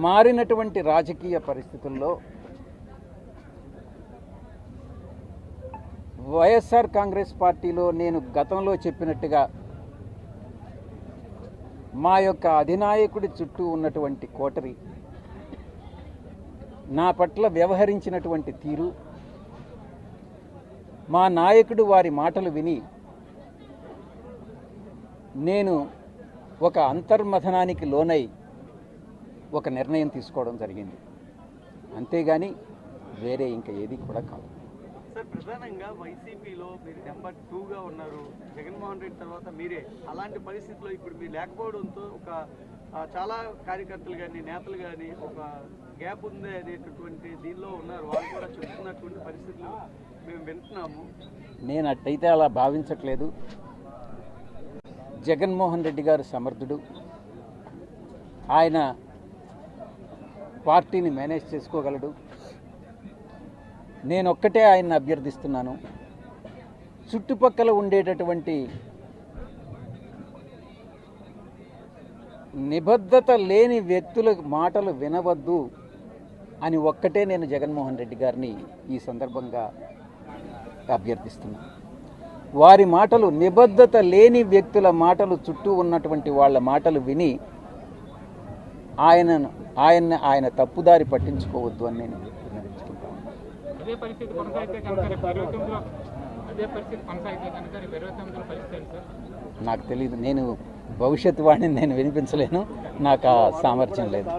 మారినటువంటి రాజకీయ పరిస్థితుల్లో వైఎస్ఆర్ కాంగ్రెస్ పార్టీలో నేను గతంలో చెప్పినట్టుగా మా యొక్క అధినాయకుడి చుట్టూ ఉన్నటువంటి కోటరి నా పట్ల వ్యవహరించినటువంటి తీరు, మా నాయకుడు వారి మాటలు విని నేను ఒక అంతర్మథనానికి లోనై ఒక నిర్ణయం తీసుకోవడం జరిగింది. అంతేగాని వేరే ఇంకా ఏది కూడా కాదు. సార్, ప్రధానంగా వైసీపీలో మీరు నెంబర్ 2గా ఉన్నారు. జగన్మోహన్ రెడ్డి తర్వాత మీరే. అలాంటి పరిస్థితుల్లో ఇప్పుడు మీరు లేకపోవడంతో ఒక చాలా కార్యకర్తలు కానీ నేతలు కానీ ఒక గ్యాప్ ఉంది అనేటటువంటి దీనిలో ఉన్నారు. వాళ్ళు కూడా చెప్తున్నటువంటి పరిస్థితులు మేము వింటున్నాము. నేను అట్టయితే అలా భావించట్లేదు. జగన్మోహన్ రెడ్డి గారు సమర్థుడు. ఆయన పార్టీని మేనేజ్ చేసుకోగలడు. నేనొక్కటే ఆయన్ని అభ్యర్థిస్తున్నాను. చుట్టుపక్కల ఉండేటటువంటి నిబద్ధత లేని వ్యక్తుల మాటలు వినవద్దు అని ఒక్కటే నేను జగన్మోహన్ రెడ్డి గారిని ఈ సందర్భంగా అభ్యర్థిస్తున్నాను. వారి మాటలు, నిబద్ధత లేని వ్యక్తుల మాటలు, చుట్టూ ఉన్నటువంటి వాళ్ళ మాటలు విని ఆయన తప్పుదారి పట్టించుకోవద్దు అని నేను విన్నవించుకుంటాను. నాకు తెలియదు. నేను భవిష్యత్తు వాడిని నేను వినిపించలేను. నాకు ఆ సామర్థ్యం లేదు.